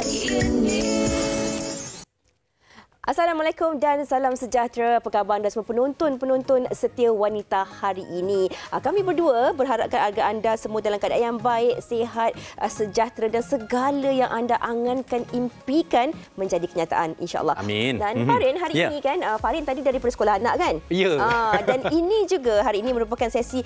hari ini. Assalamualaikum dan salam sejahtera. Apa khabar anda semua penonton setia wanita hari ini? Kami berdua berharapkan agar anda semua dalam keadaan yang baik, sihat, sejahtera dan segala yang anda angankan, impikan menjadi kenyataan, insya-Allah. Amin. Dan Farin hari ini kan, Farin tadi dari sekolah anak kan? Ya. Dan ini juga hari ini merupakan sesi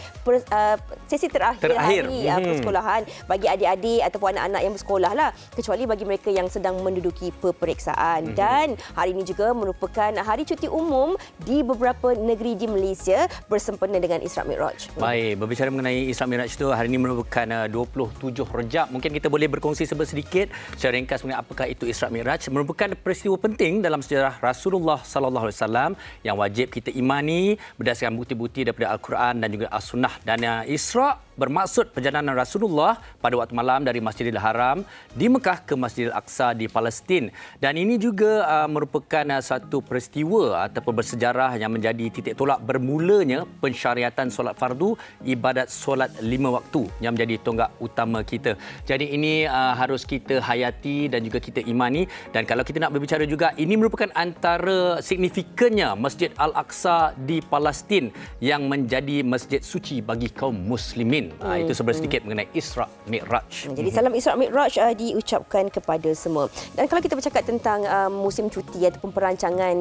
terakhir hari persekolahan bagi adik-adik ataupun anak-anak yang bersekolah lah. Kecuali bagi mereka yang sedang menduduki peperiksaan. Dan hari ini juga merupakan hari cuti umum di beberapa negeri di Malaysia bersempena dengan Isra' Mi'raj. Baik, berbicara mengenai Isra' Mi'raj itu, hari ini merupakan 27 Rejab. Mungkin kita boleh berkongsi sedikit secara ringkas mengenai apakah itu Isra' Mi'raj. Merupakan peristiwa penting dalam sejarah Rasulullah sallallahu alaihi wasallam yang wajib kita imani berdasarkan bukti-bukti daripada Al-Quran dan juga As-Sunnah. Dan Isra' bermaksud perjalanan Rasulullah pada waktu malam dari Masjidil Haram di Mekah ke Masjidil Aqsa di Palestin. Dan ini juga merupakan satu peristiwa ataupun bersejarah yang menjadi titik tolak bermulanya pensyariatan solat fardu, ibadat solat 5 waktu yang menjadi tonggak utama kita. Jadi ini harus kita hayati dan juga kita imani. Dan kalau kita nak berbicara juga, ini merupakan antara signifikannya Masjid Al-Aqsa di Palestin yang menjadi masjid suci bagi kaum muslimin. Itu sedikit mengenai Isra' Mi'raj. Jadi salam Isra' Mi'raj diucapkan kepada semua. Dan kalau kita bercakap tentang musim cuti ataupun perancangan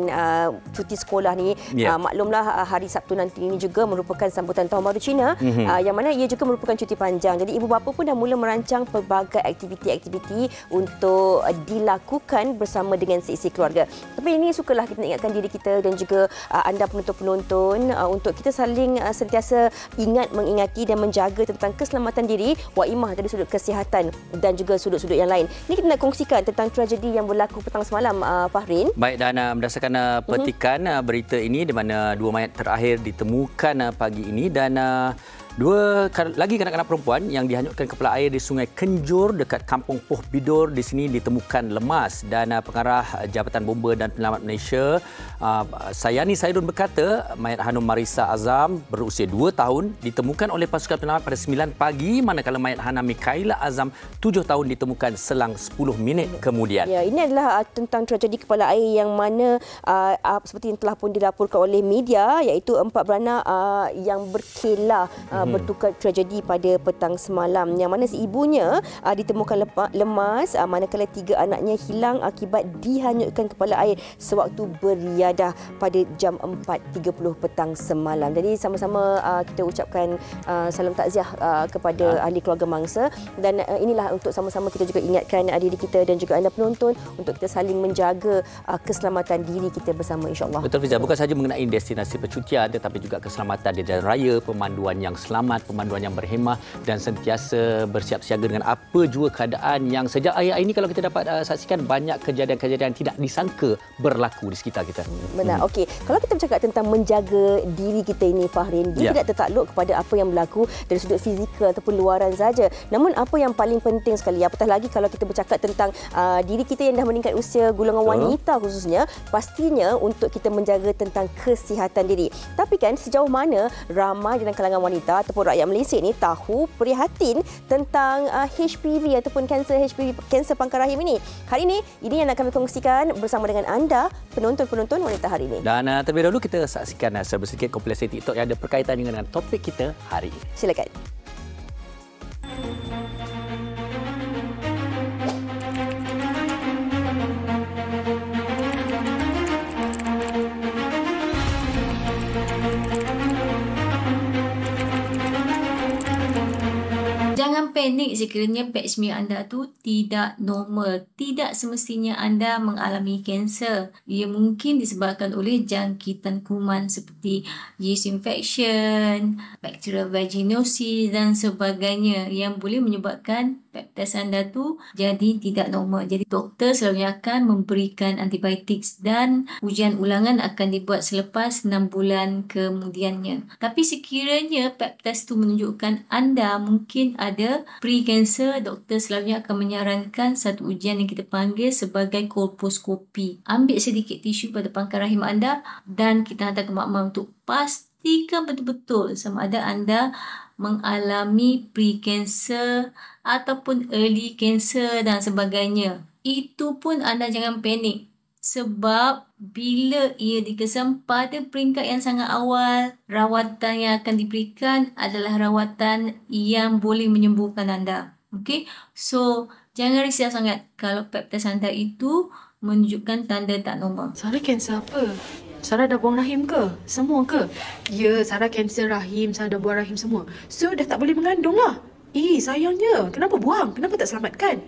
cuti sekolah ni, maklumlah hari Sabtu nanti ini juga merupakan sambutan Tahun Baru Cina, yang mana ia juga merupakan cuti panjang. Jadi ibu bapa pun dah mula merancang pelbagai aktiviti-aktiviti untuk dilakukan bersama dengan seisi keluarga. Tapi ini sukalah kita ingatkan diri kita dan juga anda penonton-penonton untuk kita saling sentiasa mengingati dan menjaga tentang keselamatan diri, waimah dari sudut kesihatan dan juga sudut-sudut yang lain. Ini kita nak kongsikan tentang tragedi yang berlaku petang semalam, Fahrin. Baik, dan berdasarkan petikan berita ini di mana 2 mayat terakhir ditemukan pagi ini, dan 2 lagi kanak-kanak perempuan yang dihanyutkan kepala air di Sungai Kenjur dekat Kampung Poh Bidor di sini ditemukan lemas. Dan pengarah Jabatan Bomba dan Penyelamat Malaysia, Sayani Saidun, berkata mayat Hanum Marisa Azam berusia 2 tahun ditemukan oleh pasukan penyelamat pada 9 pagi, manakala mayat Hana Mikaila Azam 7 tahun ditemukan selang 10 minit kemudian. Ya, ini adalah tentang tragedi kepala air yang mana seperti yang telah pun dilaporkan oleh media, iaitu 4 beranak yang berkelah bertukar tragedi pada petang semalam, yang mana si ibunya ditemukan lemas, manakala 3 anaknya hilang akibat dihanyutkan kepala air sewaktu beriadah pada jam 4.30 petang semalam. Jadi sama-sama kita ucapkan salam takziah kepada ahli keluarga mangsa, dan inilah untuk sama-sama kita juga ingatkan diri kita dan juga anda penonton untuk kita saling menjaga keselamatan diri kita bersama, insya-Allah. Betul, Fiza, bukan sahaja mengenai destinasi percutian tetapi juga keselamatan di jalan raya, pemanduan yang selamat, pemanduan yang berhemah dan sentiasa bersiap siaga dengan apa jua keadaan yang sejak akhir ini kalau kita dapat saksikan banyak kejadian-kejadian tidak disangka berlaku di sekitar kita. Benar. Okey, kalau kita bercakap tentang menjaga diri kita ini, Fahrin, dia tidak tertakluk kepada apa yang berlaku dari sudut fizikal ataupun luaran saja. Namun apa yang paling penting sekali, apatah lagi kalau kita bercakap tentang diri kita yang dah meningkat usia, golongan wanita khususnya, pastinya untuk kita menjaga tentang kesihatan diri. Tapi kan sejauh mana ramai dalam kalangan wanita ataupun rakyat Malaysia ni tahu prihatin tentang HPV ataupun kanser HPV, kanser pangkal rahim ini. Hari ini yang nak kami kongsikan bersama dengan anda penonton-penonton wanita hari ini. Dan terlebih dahulu kita saksikan sedikit kompilasi TikTok yang ada berkaitan dengan topik kita hari ini. Silakan. Jangan panik sekiranya pap smear anda tu tidak normal. Tidak semestinya anda mengalami kanser. Ia mungkin disebabkan oleh jangkitan kuman seperti yeast infection, bacterial vaginosis dan sebagainya yang boleh menyebabkan pap test anda tu jadi tidak normal. Jadi doktor selalunya akan memberikan antibiotik dan ujian ulangan akan dibuat selepas 6 bulan kemudiannya. Tapi sekiranya pap test tu menunjukkan anda mungkin ada pre-cancer, doktor selalunya akan menyarankan satu ujian yang kita panggil sebagai kolposkopi. Ambil sedikit tisu pada pangkal rahim anda dan kita hantar ke makmal untuk pastikan betul-betul sama ada anda mengalami pre-cancer ataupun early cancer dan sebagainya. itu pun anda jangan panik. Sebab bila ia dikesan pada peringkat yang sangat awal, rawatan yang akan diberikan adalah rawatan yang boleh menyembuhkan anda. Okey? So, jangan risau sangat kalau pap test anda itu menunjukkan tanda tak normal. Sarah kanser apa? Sarah dah buang rahim ke? Semua ke? Ya, Sarah kanser rahim, Sarah dah buang rahim semua. So, dah tak boleh mengandung lah. Sayangnya. Kenapa buang? Kenapa tak selamatkan?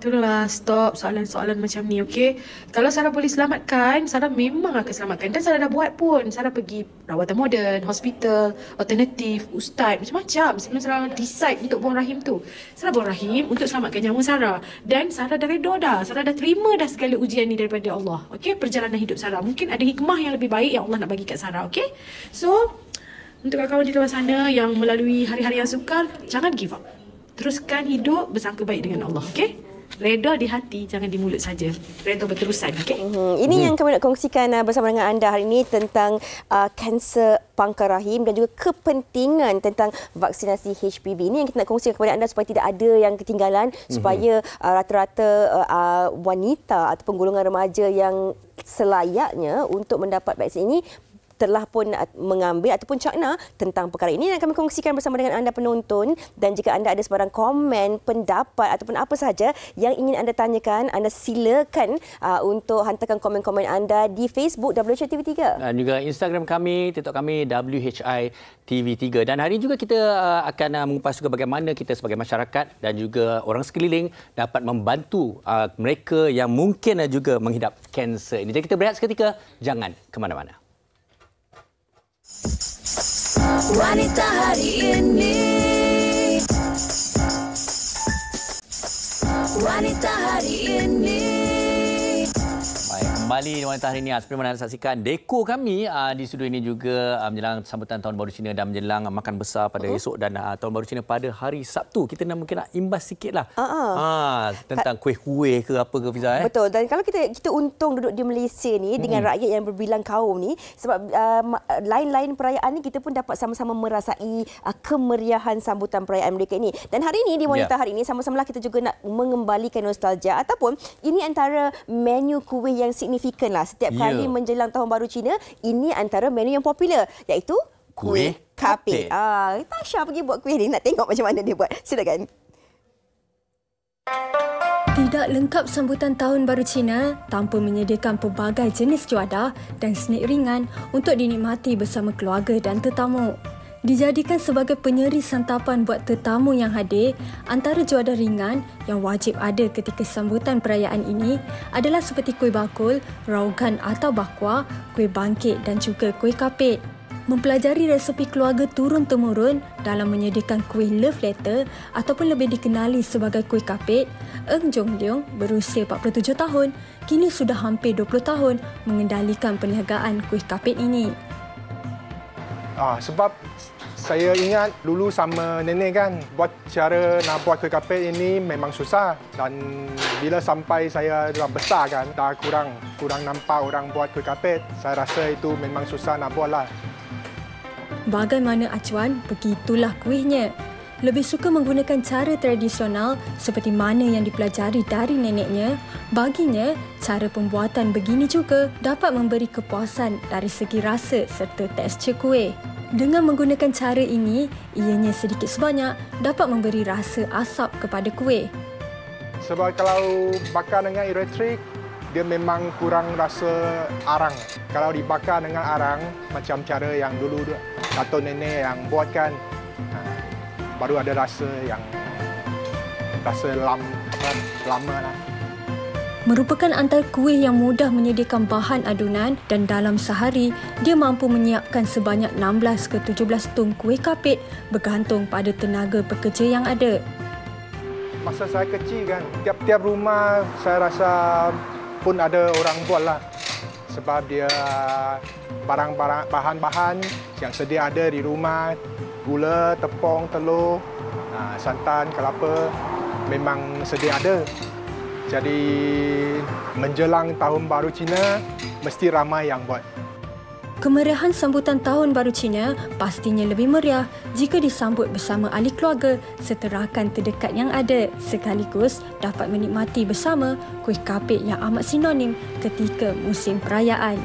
Itulah, stop soalan-soalan macam ni, okey? Kalau Sarah boleh selamatkan, Sarah memang akan selamatkan. Dan Sarah dah buat pun. Sarah pergi rawatan moden, hospital, alternatif, ustaz, macam-macam sebelum Sarah decide untuk buang rahim tu. Sarah buang rahim untuk selamatkan nyawa Sarah. Dan Sarah dah redha dah. Sarah dah terima dah segala ujian ni daripada Allah. Okey? Perjalanan hidup Sarah. Mungkin ada hikmah yang lebih baik yang Allah nak bagi kat Sarah, okey? So, untuk kawan-kawan di luar sana yang melalui hari-hari yang sukar, jangan give up. Teruskan hidup bersangka baik dengan Allah, okey? Reda di hati, jangan di mulut saja. Reda berterusan, okey? Ini yang kami nak kongsikan bersama dengan anda hari ini tentang kanser pangkal rahim dan juga kepentingan tentang vaksinasi HPV. Ini yang kita nak kongsikan kepada anda supaya tidak ada yang ketinggalan, supaya rata-rata wanita ataupun golongan remaja yang selayaknya untuk mendapat vaksin ini telah pun mengambil ataupun cakna tentang perkara ini, dan kami kongsikan bersama dengan anda penonton. Dan jika anda ada sebarang komen, pendapat ataupun apa sahaja yang ingin anda tanyakan, anda silakan untuk hantarkan komen-komen anda di Facebook WHI TV3 dan juga Instagram kami, TikTok kami WHI TV3. Dan hari ini juga kita akan mengupas juga bagaimana kita sebagai masyarakat dan juga orang sekeliling dapat membantu mereka yang mungkin juga menghidap kanser ini. Jadi kita berehat seketika, jangan ke mana-mana. Wanita hari ini, wanita hari ini. Baik, kembali di Wanita Hari ini. Seperti mana anda saksikan, dekor kami di studio ini juga menjelang sambutan Tahun Baru Cina dan menjelang makan besar pada esok dan Tahun Baru Cina pada hari Sabtu. Kita mungkin nak imbas sikitlah tentang kuih-kuih ke apa ke, Fiza. Betul. Dan kalau kita untung duduk di Malaysia ni dengan rakyat yang berbilang kaum ni, sebab lain-lain perayaan ni kita pun dapat sama-sama merasai kemeriahan sambutan perayaan mereka ini. Dan hari ini di Wanita Hari ini sama-sama kita juga nak mengembalikan nostalgia ataupun ini antara menu kuih yang signifikan lah setiap kali menjelang Tahun Baru Cina. Ini antara menu yang popular, iaitu kuih kapit. Tasha pergi buat kuih ni, nak tengok macam mana dia buat. Silakan. Tidak lengkap sambutan Tahun Baru Cina tanpa menyediakan pelbagai jenis juadah dan snack ringan untuk dinikmati bersama keluarga dan tetamu. Dijadikan sebagai penyeri santapan buat tetamu yang hadir, antara juadah ringan yang wajib ada ketika sambutan perayaan ini adalah seperti kuih bakul, raugan atau bakwa, kuih bangkit dan juga kuih kapit. Mempelajari resepi keluarga turun-temurun dalam menyediakan kuih love letter ataupun lebih dikenali sebagai kuih kapit, Eng Jong Leong berusia 47 tahun, kini sudah hampir 20 tahun mengendalikan perniagaan kuih kapit ini. Sebab saya ingat dulu sama nenek kan, cara nak buat kuih kapit ini memang susah. Dan bila sampai saya dah besar kan, dah kurang nampak orang buat kuih kapit. Saya rasa itu memang susah nak buat lah. Bagaimana acuan, begitulah kuihnya. Lebih suka menggunakan cara tradisional seperti mana yang dipelajari dari neneknya. Baginya, cara pembuatan begini juga dapat memberi kepuasan dari segi rasa serta tekstur kuih. Dengan menggunakan cara ini, ianya sedikit sebanyak dapat memberi rasa asap kepada kuih. Sebab kalau bakar dengan elektrik, dia memang kurang rasa arang. Kalau dibakar dengan arang, macam cara yang dulu datuk nenek yang buatkan, baru ada rasa yang lama lah. Merupakan antara kuih yang mudah menyediakan bahan adunan dan dalam sehari dia mampu menyiapkan sebanyak 16 ke 17 tung kuih kapit bergantung pada tenaga pekerja yang ada. Masa saya kecil kan, tiap-tiap rumah saya rasa pun ada orang buat lah. Sebab dia bahan-bahan yang sedia ada di rumah, gula, tepung, telur, santan, kelapa memang sedia ada. Jadi menjelang Tahun Baru Cina, mesti ramai yang buat. Kemeriahan sambutan Tahun Baru Cina pastinya lebih meriah jika disambut bersama ahli keluarga serta rakan terdekat yang ada, sekaligus dapat menikmati bersama kuih kapit yang amat sinonim ketika musim perayaan.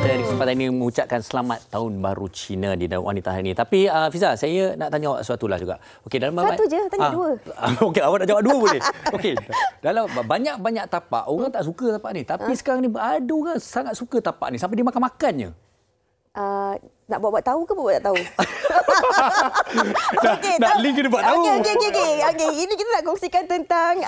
Kita di kesempatan ini mengucapkan selamat Tahun Baru Cina di Wanita Hari ini. Tapi Fiza, saya nak tanya awak sesuatu lah juga. Okey, dalam Satu je, tanya dua. Okey, awak nak jawab dua boleh? Okey. Dalam banyak-banyak tapak, orang tak suka tapak ni. Tapi sekarang ni ada orang sangat suka tapak ni sampai dia makan-makannya. Nak buat tahu ke buat tak tahu? Nak link ke buat tahu. Okey. Ini kita nak kongsikan tentang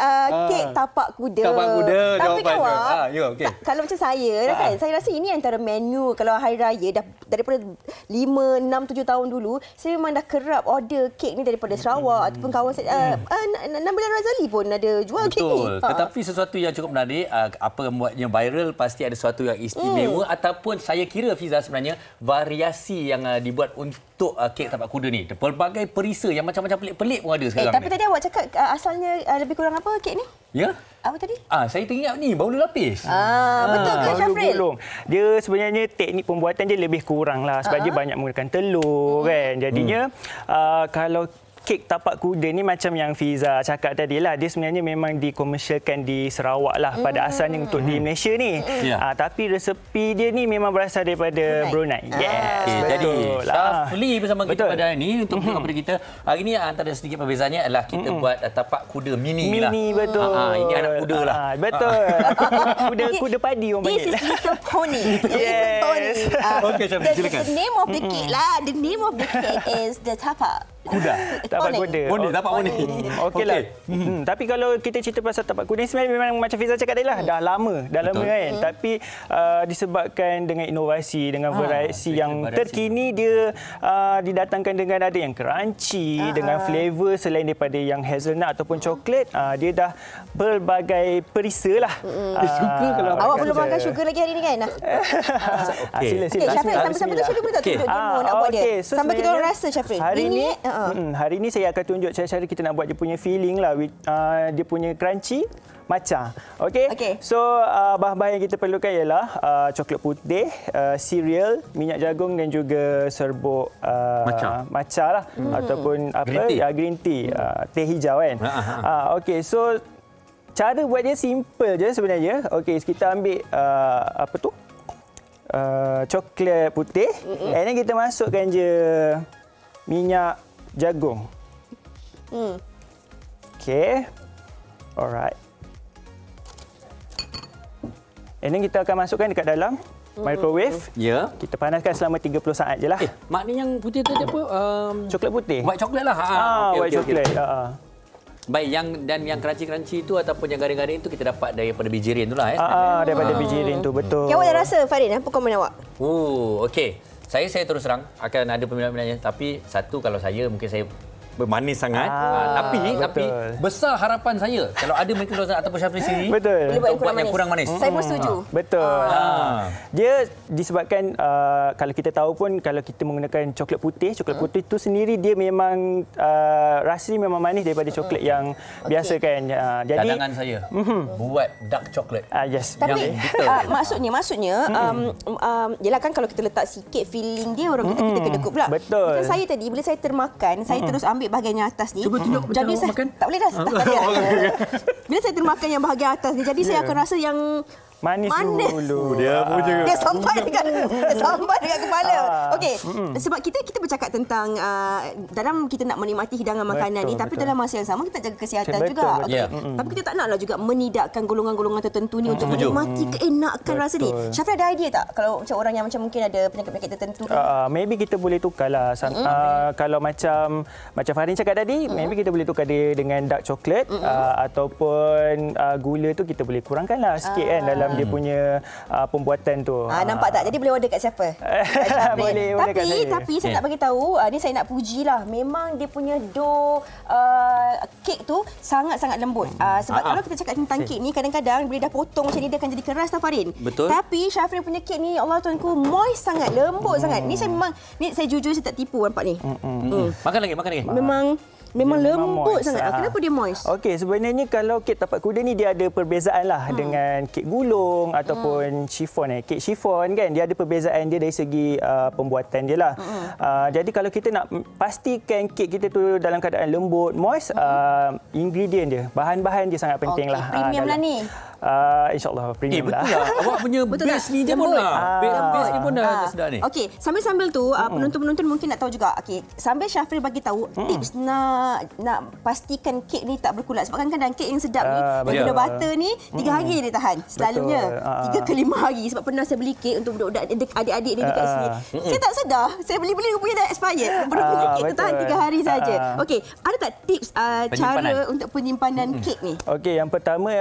kek tapak kuda. Tapak kuda. Tapi kan awak, okay. kalau macam saya kan, saya rasa ini antara menu kalau hari raya dah daripada 5, 6, 7 tahun dulu, saya memang dah kerap order kek ni daripada Sarawak ataupun kawan saya. Nabila Razali pun ada jual kek ni. Betul. Tetapi sesuatu yang cukup menarik, apa yang membuatnya viral pasti ada sesuatu yang istimewa ataupun saya kira Fiza sebenarnya variasi yang dibuat untuk kek tapak kuda ni. Pelbagai perisa yang macam-macam pelik-pelik pun ada sekarang. Tapi tadi awak cakap asalnya lebih kurang apa kek ni? Ya? Apa tadi? Saya teringat ni baulu lapis. Betul ke Syafril? Dia sebenarnya teknik pembuatan dia lebih kurang lah sebab dia banyak menggunakan telur kan. Jadinya kalau kek tapak kuda ni macam yang Fiza cakap tadi lah, dia sebenarnya memang dikomersialkan di Sarawak lah pada asalnya untuk di Malaysia ni. Tapi resepi dia ni memang berasal daripada Brunei. Yes, Jadi Syafli bersama kita Betul. pada hari ini untuk kepada kita. Hari ini antara sedikit perbezaannya adalah kita buat tapak kuda mini lah. Betul. Ini anak kuda lah. Betul. Kuda padi orang panggil. This is little pony. Yes. Okey, Syafli, silakan. The name of the cake lah. The name of the cake is the tapak. Kuda. Tapak kuda. Tapak poni. Okeylah. Tapi kalau kita cerita pasal tapak kuda ni sebenarnya memang macam Fiza cakap tadi lah, dah lama kan. Tapi disebabkan dengan inovasi, dengan variasi yang terkini, dia didatangkan dengan ada yang crunchy, dengan flavor selain daripada yang hazelnut ataupun coklat, dia dah pelbagai perisa lah. Suka kalau Awak belum makan sugar lagi hari ni kan? Sila. Syafril, sambil-sambil Syafril boleh tak tunjuk demo nak buat dia? Sambil kita orang rasa Syafril. Hari ni saya akan tunjuk cara kita nak buat dia punya filling lah. Dia punya crunchy matcha. Okey. So bahan-bahan yang kita perlukan ialah coklat putih, cereal, minyak jagung dan juga serbuk matcha lah ataupun green tea, teh hijau kan. Okey, so cara buat dia simple je sebenarnya. Okey, kita ambil coklat putih, and then kita masukkan je minyak jagung. Okey. Alright. And then kita akan masukkan dekat dalam microwave. Ya. Kita panaskan selama 30 saat je lah. Maknanya yang putih tadi apa? Coklat putih. White coklat lah. White coklat. Baik, yang crunchy itu ataupun yang garing-garing itu kita dapat daripada bijirin tu lah. Daripada bijirin tu, betul. Awak dah rasa, Farid, apa komen awak? Okey. Saya terus terang akan ada peminat-peminatnya. Tapi satu, kalau saya mungkin saya bermanis sangat. Tapi besar harapan saya kalau ada mereka ataupun Syafri sini betul untuk buat yang kurang manis. Saya pun setuju. Betul. Dia disebabkan kalau kita tahu pun kalau kita menggunakan coklat putih tu sendiri dia memang rasanya memang manis daripada coklat yang biasa kan. Jadi cadangan saya buat dark chocolate. Yes. Tapi maksudnya yelah kan kalau kita letak sikit filling dia orang kita kena kup pula. Betul. Macam saya tadi bila saya termakan, saya terus ambil bahagian yang atas ni. Cuba tunjuk jadi saya makan. Tak boleh dah. Bila saya termakan yang bahagian atas ni, jadi saya akan rasa yang manis dulu. Dia sampai dekat kepala. Okey, sebab kita bercakap tentang dalam kita nak menikmati hidangan makanan ni, tapi dalam masa yang sama kita jaga kesihatan juga. Okey. Tapi kita tak naklah juga menidakkan golongan-golongan tertentu ni untuk menikmati keenakan rasa ni. Syafri ada idea tak kalau macam orang yang macam mungkin ada penyakit-penyakit tertentu? Maybe kita boleh tukarlah. Kalau macam Farin cakap tadi, maybe kita boleh tukar dia dengan dark chocolate ataupun gula tu kita boleh kurangkanlah sikit kan dalam dia punya pembuatan tu. Nampak tak? Jadi boleh order kat siapa? Boleh order kat saya. Tapi saya nak bagi tahu, ni saya nak pujilah. Memang dia punya dough kek tu sangat-sangat lembut. Sebab kalau kita cakap tentang kek ni, kadang-kadang bila dah potong macam ni dia akan jadi keras tau Farin. Betul. Tapi Syafri punya kek ni, Allah tuanku, moist sangat, lembut sangat. Ni saya jujur saya tak tipu nampak ni. Makan lagi. Memang Memang dia lembut moist. sangat. Kenapa dia moist? Okey, sebenarnya kalau kek tapak kuda ni dia ada perbezaan lah dengan kek gulung ataupun chiffon. Kek chiffon kan dia ada perbezaan dia dari segi pembuatan dia lah. Jadi kalau kita nak pastikan kek kita tu dalam keadaan lembut, moist, ingredient dia, bahan-bahan dia sangat penting lah. Premium lah ni. InsyaAllah premium betul lah. Awak punya base ni je pun lah. Base ni pun dah sedap ni. Okey, sambil-sambil tu penonton-penonton mungkin nak tahu juga. Okey, sambil Syafril bagi tahu tips nak pastikan kek ni tak berkulat. Sebab kadang-kadang kek yang sedap ni yang guna butter ni 3 hari dia tahan. Selalunya 3 ke 5 hari. Sebab pernah saya beli kek untuk budak-budak adik-adik ni dekat sini. Saya tak sedar. Saya beli-beli rupanya dah expired. Rupanya kek tu tahan 3 hari saja. Okey, ada tak tips cara untuk penyimpanan kek ni? Okey, yang pertama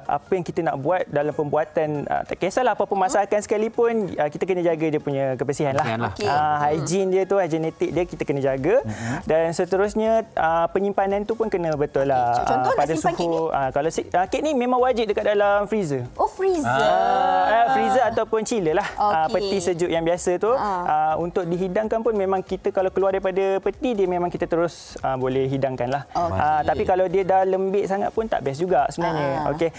apa yang kita nak buat dalam pembuatan, tak kisahlah apa pemasakan sekalipun, kita kena jaga dia punya kebersihan lah. Okay. Hygiene dia tu, hygienetik dia kita kena jaga. Dan seterusnya penyimpanan tu pun kena betul lah. Contoh pada nak simpan kek ni? Kalau kek ni memang wajib dekat dalam freezer. Oh, freezer. Freezer ataupun chiller lah. Okey. Peti sejuk yang biasa tu. Untuk dihidangkan pun memang kita kalau keluar daripada peti dia memang kita terus boleh hidangkan lah. Tapi kalau dia dah lembik sangat pun tak best juga sebenarnya. Okey.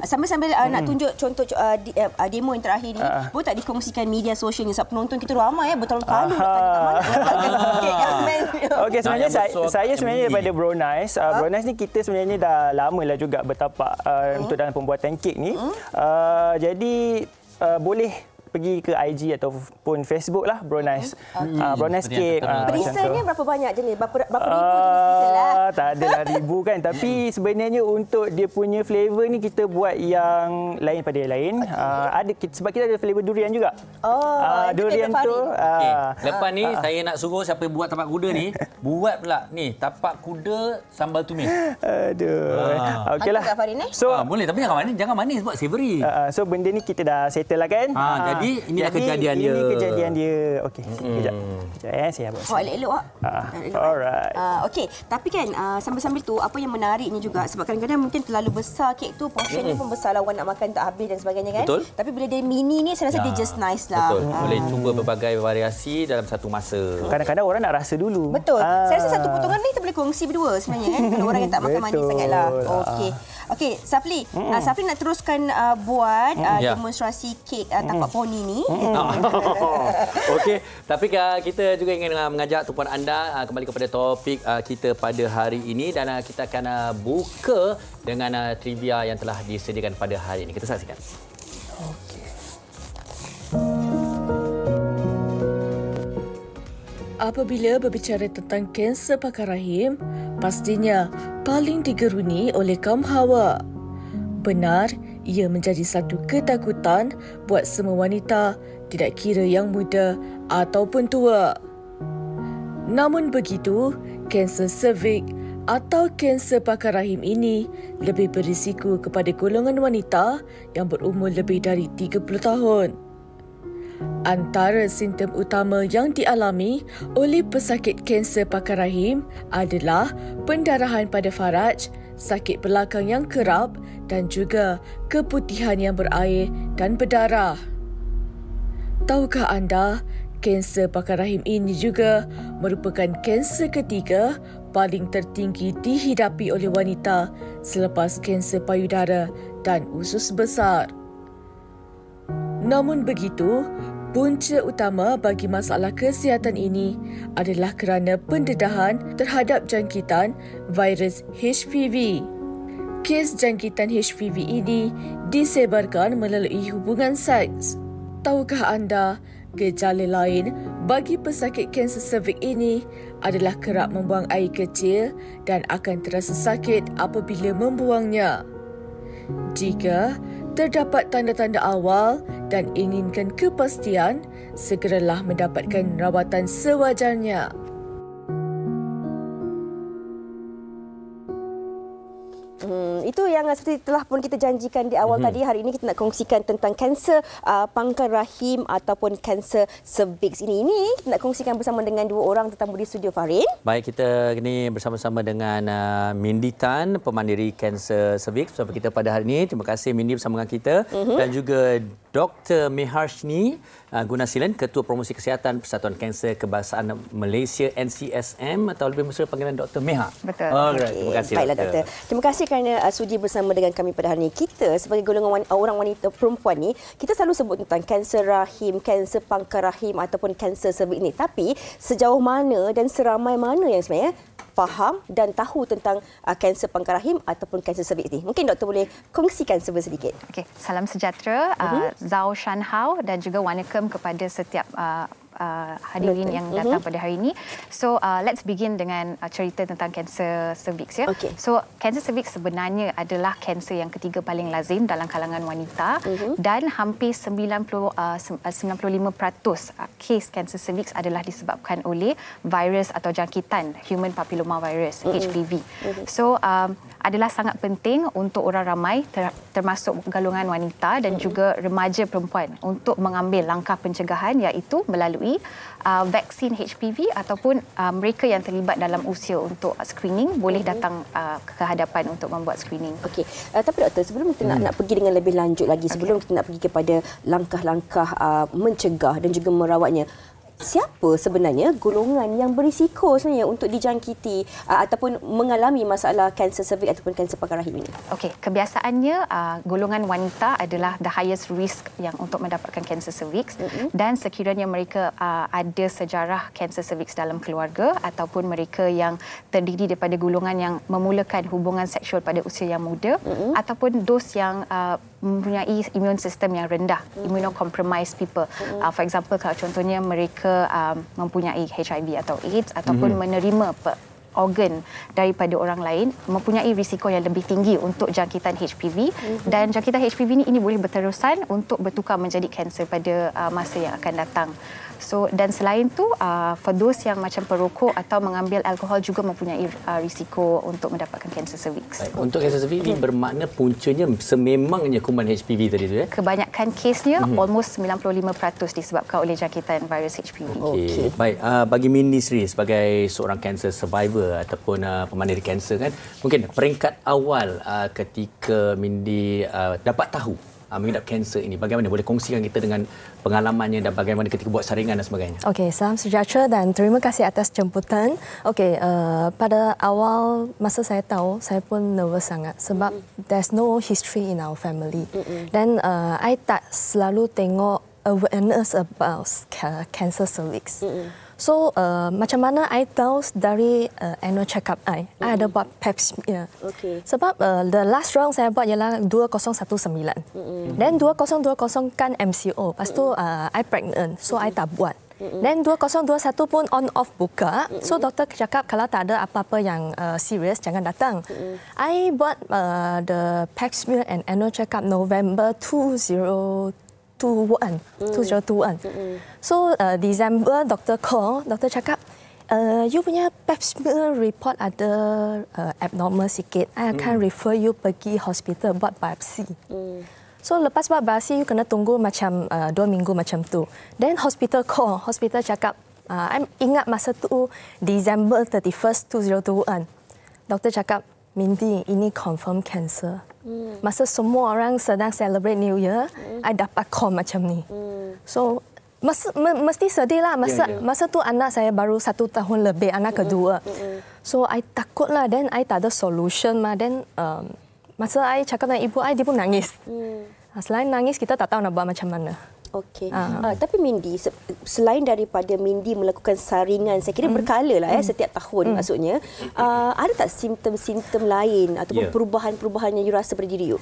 Sambil-sambil nak tunjuk contoh demo yang terakhir ni, boleh tak dikongsikan media sosial ni? Sebab penonton kita ramai bertahun-tahun nak tanya kat mana. Okey, sebenarnya saya sebenarnya daripada Brownice. Brownice ni kita sebenarnya dah lama lah juga bertapak untuk dalam pembuatan kek ni. Jadi boleh pergi ke IG ataupun Facebook lah, Brownice. Brownice Cake. Perisanya berapa banyak jenis? Berapa ribu jenis lah? Tak adalah ribu kan. Tapi sebenarnya untuk dia punya flavor ni kita buat yang lain pada yang lain. Ada sebab kita ada flavor durian juga. Durian tu. Lepas ni saya nak suruh siapa buat tapak kuda ni, buat pula ni tapak kuda sambal tumis. Aduh. Okeylah. So boleh tapi jangan manis, buat savory. So benda ni kita dah settle lah kan. Jadi inilah kejadian dia. Ini kejadian dia. Okey, sekejap. Saya buat. Elok-elok. Alright. Okey, tapi kan sambil-sambil tu apa yang menariknya juga sebab kadang-kadang mungkin terlalu besar kek tu, portion dia pun besar lah, orang nak makan tak habis dan sebagainya kan. Betul. Tapi bila dia mini ni saya rasa dia just nice lah. Betul. Boleh cuba berbagai variasi dalam satu masa. Kadang-kadang orang nak rasa dulu. Betul. Saya rasa satu potongan ni kita boleh kongsi berdua sebenarnya kan. Kalau orang yang tak makan manis sangatlah. Okey, Safli. Safli nak teruskan buat demonstrasi kek tapak poni ni. Okey, tapi kita juga ingin mengajak tumpuan anda kembali kepada topik kita pada hari ini dan kita akan buka dengan trivia yang telah disediakan pada hari ini. Kita saksikan. Apabila berbicara tentang kanser pakar rahim, pastinya paling digeruni oleh kaum hawa. Benar, ia menjadi satu ketakutan buat semua wanita, tidak kira yang muda ataupun tua. Namun begitu, kanser cervix atau kanser pakar rahim ini lebih berisiko kepada golongan wanita yang berumur lebih dari 30 tahun. Antara simptom utama yang dialami oleh pesakit kanser pakar rahim adalah pendarahan pada faraj, sakit belakang yang kerap dan juga keputihan yang berair dan berdarah. Tahukah anda, kanser pakar rahim ini juga merupakan kanser ketiga paling tertinggi dihidapi oleh wanita selepas kanser payudara dan usus besar. Namun begitu, punca utama bagi masalah kesihatan ini adalah kerana pendedahan terhadap jangkitan virus HPV. Kes jangkitan HPV ini disebarkan melalui hubungan seks. Tahukah anda, gejala lain bagi pesakit kanser cervix ini adalah kerap membuang air kecil dan akan terasa sakit apabila membuangnya. Jika terdapat tanda-tanda awal dan inginkan kepastian, segeralah mendapatkan rawatan sewajarnya. Itu yang seperti telah pun kita janjikan di awal tadi. Hari ini kita nak kongsikan tentang kanser pangkal rahim ataupun kanser cervix ini. Kita nak kongsikan bersama dengan dua orang tetamu di studio, Farin. Baik, kita ini bersama-sama dengan Mindy Tan, pemandiri kanser cervix bersama kita pada hari ini. Terima kasih Mindy bersama dengan kita. Dan juga Dr. Meharshni, Gunasilan, Ketua Promosi Kesihatan Persatuan Kanser Kebangsaan Malaysia NCSM, atau lebih mesra panggilan Dr. Meha. Betul. Terima kasih. Baiklah doktor. Terima kasih kerana sudi bersama dengan kami pada hari ini. Kita sebagai golongan orang wanita perempuan ni, kita selalu sebut tentang kanser rahim, kanser pangkar rahim ataupun kanser cervix ni. Tapi sejauh mana dan seramai mana yang sebenarnya faham dan tahu tentang kanser pangkar rahim ataupun kanser cervix ni? Mungkin doktor boleh kongsikan sedikit. Okey, salam sejahtera, Zhao Shan Hao dan juga wanakem kepada setiap hadirin yang datang pada hari ini. So let's begin dengan cerita tentang kanser cervix ya. Okay. So kanser cervix sebenarnya adalah kanser yang ketiga paling lazim dalam kalangan wanita dan hampir 95% kes kanser cervix adalah disebabkan oleh virus atau jangkitan human papilloma virus HPV. So adalah sangat penting untuk orang ramai termasuk golongan wanita dan juga remaja perempuan untuk mengambil langkah pencegahan iaitu melalui vaksin HPV ataupun mereka yang terlibat dalam usia untuk screening boleh datang ke hadapan untuk membuat screening. Okey. Tapi doktor, sebelum kita nak pergi dengan lebih lanjut lagi, sebelum kita nak pergi kepada langkah-langkah mencegah dan juga merawatnya, siapa sebenarnya golongan yang berisiko sebenarnya untuk dijangkiti ataupun mengalami masalah kanser cervix ataupun kanser pangkar rahim ini? Okey, kebiasaannya golongan wanita adalah the highest risk yang untuk mendapatkan kanser cervix dan sekiranya mereka ada sejarah kanser cervix dalam keluarga ataupun mereka yang terdiri daripada golongan yang memulakan hubungan seksual pada usia yang muda ataupun dos yang mempunyai immune system yang rendah, immunocompromised people. For example, kalau contohnya mereka mempunyai HIV atau AIDS ataupun menerima organ daripada orang lain, mempunyai risiko yang lebih tinggi untuk jangkitan HPV dan jangkitan HPV ini boleh berterusan untuk bertukar menjadi kanser pada masa yang akan datang. So, dan selain tu, for those yang macam perokok atau mengambil alkohol juga mempunyai risiko untuk mendapatkan kanser cervix. Untuk kanser cervix ini bermakna puncanya sememangnya kuman HPV tadi tu ya? Kebanyakan kesnya almost 95% disebabkan oleh jangkitan virus HPV. Okey. Baik, bagi Mindy sendiri sebagai seorang cancer survivor ataupun pemandiri kanser kan, mungkin peringkat awal ketika Mindy dapat tahu mengidap kanser ini, bagaimana boleh kongsikan kita dengan pengalamannya dan bagaimana ketika buat saringan dan sebagainya? Okey, salam sejahtera dan terima kasih atas jemputan. Okey, pada awal masa saya tahu, saya pun nervous sangat sebab there's no history in our family. Dan I tak selalu tengok awareness about cancer cervix. So macam mana I tahu dari annual check-up I ada buat pap smear. Sebab the last round saya buat ialah 2019. Then 2020 kan MCO. Lepas tu I pregnant, so I tak buat. Then 2021 pun on off buka. So doktor cakap kalau tak ada apa-apa yang serius jangan datang. I buat the pap smear and annual check-up November 2021. So December doktor call, doktor cakap you punya pap smear report ada abnormal sikit. I akan refer you pergi hospital buat biopsi. So lepas buat biopsi you kena tunggu macam 2 minggu macam tu. Then hospital call, hospital cakap I ingat masa tu December 31st 2021. Doktor cakap Mindy, ini confirm cancer. Masa semua orang sedang celebrate New Year, I dapat call macam ni. So, mesti sedih lah. Masa tu anak saya baru 1 tahun lebih, anak kedua. So, I takut lah. Then, I tak ada solution mah. Then, masa I cakap dengan ibu I, dia pun nangis. Selain nangis, kita tak tahu nak buat macam mana. Okey. Tapi Mindy, selain daripada Mindy melakukan saringan, saya kira berkala lah setiap tahun maksudnya, ada tak simptom-simptom lain ataupun perubahan-perubahan yang you rasa pada diri you?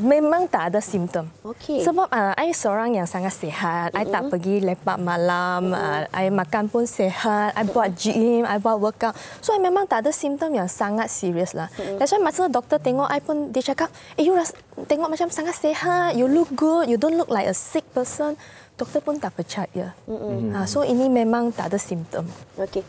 Memang tak ada simptom. Okey. Sebab I seorang yang sangat sihat. I tak pergi lepak malam. I makan pun sihat. I buat gym, I buat workout. So I memang tak ada simptom yang sangat serius lah. That's why masa doktor tengok I pun dia cakap, you tengok macam sangat sihat. You look good. You don't look like a sick person. Doktor pun tak percaya. So ini memang tak ada simptom. Okey.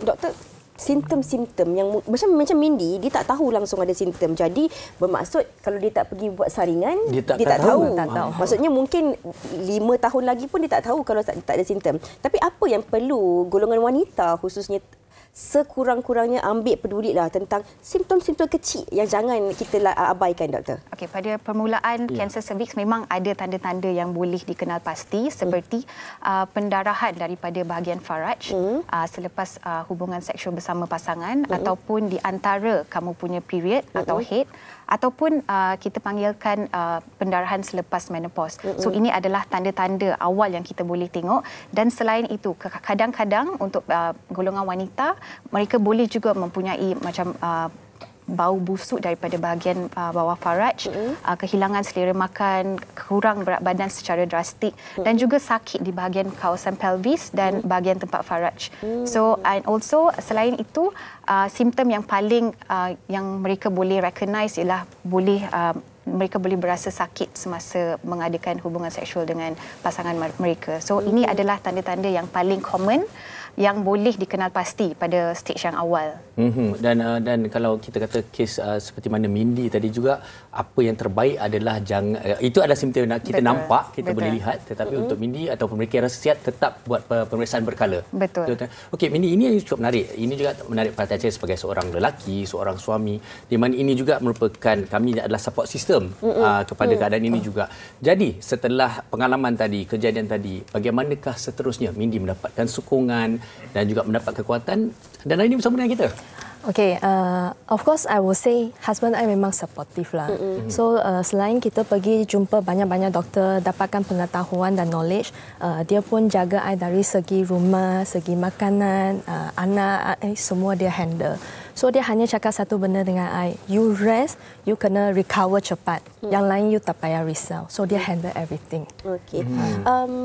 Doktor, simptom-simptom yang macam Mindy, dia tak tahu langsung ada simptom. Jadi bermaksud kalau dia tak pergi buat saringan, dia tak tahu. Maksudnya mungkin 5 tahun lagi pun dia tak tahu kalau tak ada simptom. Tapi apa yang perlu golongan wanita khususnya sekurang-kurangnya ambil pedulilah tentang simptom-simptom kecil yang jangan kita abaikan, doktor. Okey, pada permulaan kanser cervix memang ada tanda-tanda yang boleh dikenal pasti seperti pendarahan daripada bahagian faraj selepas hubungan seksual bersama pasangan ataupun di antara kamu punya period atau head, ataupun kita panggilkan pendarahan selepas menopause. So ini adalah tanda-tanda awal yang kita boleh tengok, dan selain itu kadang-kadang untuk golongan wanita mereka boleh juga mempunyai macam bau busuk daripada bahagian bawah faraj, kehilangan selera makan, kurang berat badan secara drastik dan juga sakit di bahagian kawasan pelvis dan bahagian tempat faraj. So and also selain itu simptom yang paling yang mereka boleh recognize ialah mereka boleh berasa sakit semasa mengadakan hubungan seksual dengan pasangan mereka. So ini adalah tanda-tanda yang paling common yang boleh dikenal pasti pada stage yang awal. Dan kalau kita kata kes seperti mana Mindy tadi juga, apa yang terbaik adalah jangan, itu ada simptom yang kita nampak, kita boleh lihat, tetapi untuk Mindy ataupun mereka yang rasa sihat tetap buat pemeriksaan berkala. Betul. Okey, Mindy, ini yang cukup menarik. Ini juga menarik perhatian saya sebagai seorang lelaki, seorang suami, di mana ini juga merupakan kami adalah support system kepada keadaan ini juga. Jadi setelah pengalaman tadi, kejadian tadi, bagaimanakah seterusnya Mindy mendapatkan sokongan dan juga mendapat kekuatan dan hari ini bersama dengan kita? Okay, of course I will say husband I memang supportive lah. So selain kita pergi jumpa banyak-banyak doktor, dapatkan pengetahuan dan knowledge, dia pun jaga I dari segi rumah, segi makanan, anak, semua dia handle. So dia hanya cakap satu benda dengan I, you rest, you kena recover cepat. Yang lain you tak payah risau. So dia handle everything. Okey.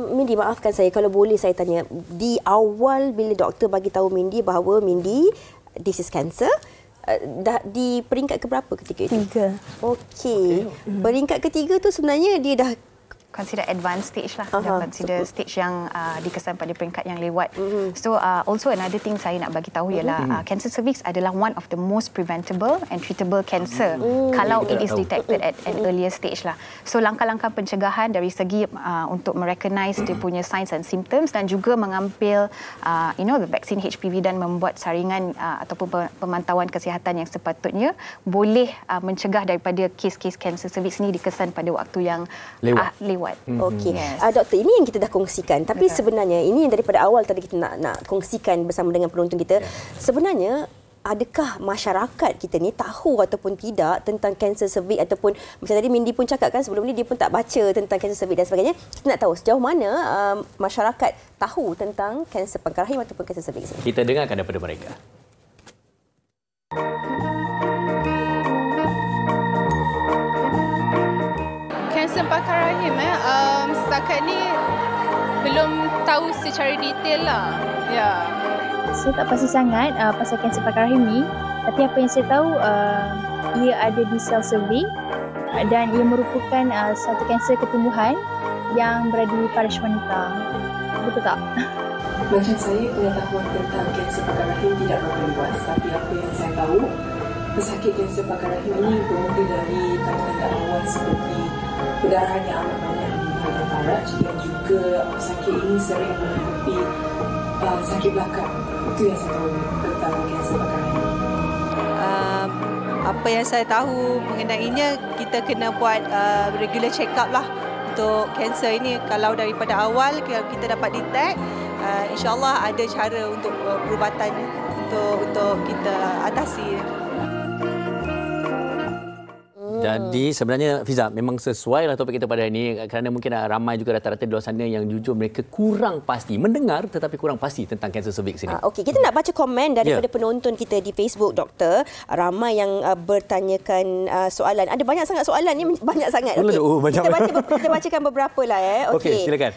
Mindy, maafkan saya kalau boleh saya tanya, di awal bila doktor bagi tahu Mindy bahawa Mindy this is cancer, dah di peringkat keberapa ketika itu? 3. Okey. Peringkat ketiga tu sebenarnya dia dah consider advanced stage lah. Consider stage yang dikesan pada peringkat yang lewat. So also another thing saya nak bagi tahu ialah cancer cervix adalah one of the most preventable and treatable cancer kalau it is detected at an earlier stage lah. So langkah-langkah pencegahan dari segi untuk merecognize dia punya signs and symptoms dan juga mengambil the vaksin HPV dan membuat saringan ataupun pemantauan kesihatan yang sepatutnya boleh mencegah daripada kes-kes cancer cervix ni dikesan pada waktu yang lewat. Okey. Doktor, ini yang kita dah kongsikan. Tapi sebenarnya ini yang daripada awal tadi kita nak kongsikan bersama dengan penonton kita. Sebenarnya adakah masyarakat kita ni tahu ataupun tidak tentang kanser cervix, ataupun macam tadi Mindy pun cakap kan sebelum ni dia pun tak baca tentang kanser cervix dan sebagainya. Kita nak tahu sejauh mana masyarakat tahu tentang kanser pangkal rahim ataupun kanser cervix. Kita dengarkan daripada mereka. Kanser pangkal rahim setakat ni belum tahu secara detail lah. Ya. Saya tak pasti sangat pasal kanser pangkal rahim ni, tapi apa yang saya tahu ia ada di sel cervix dan ia merupakan satu kanser ketumbuhan yang berada di faraj wanita. Betul tak? Macam saya, pengetahuan tentang kanser pangkal rahim tidak berapa luas, tapi apa yang saya tahu, pesakit kanser pangkal rahim ini bermula dari tanda-tanda awal seperti perdarahan yang amat banyak di bahagian faraj, dan juga pesakit ini sering menghadapi sakit belakang. Itu yang saya tahu tentang kanser pangkal rahim. Apa yang saya tahu mengenainya, kita kena buat regular check-up lah untuk kanser ini. Kalau daripada awal kita dapat detect, insyaAllah ada cara untuk perubatan untuk kita atasi. Jadi sebenarnya Fiza, memang sesuai lah topik kita pada hari ini, kerana mungkin ramai juga rata-rata di luar sana yang jujur mereka kurang pasti mendengar tetapi kurang pasti tentang kanser cervix ini. Okey, kita nak baca komen daripada penonton kita di Facebook, Doktor. Ramai yang bertanyakan soalan. Ada banyak sangat soalan ni, banyak sangat. Okey. Kita bacakan beberapa lah. Okey, silakan.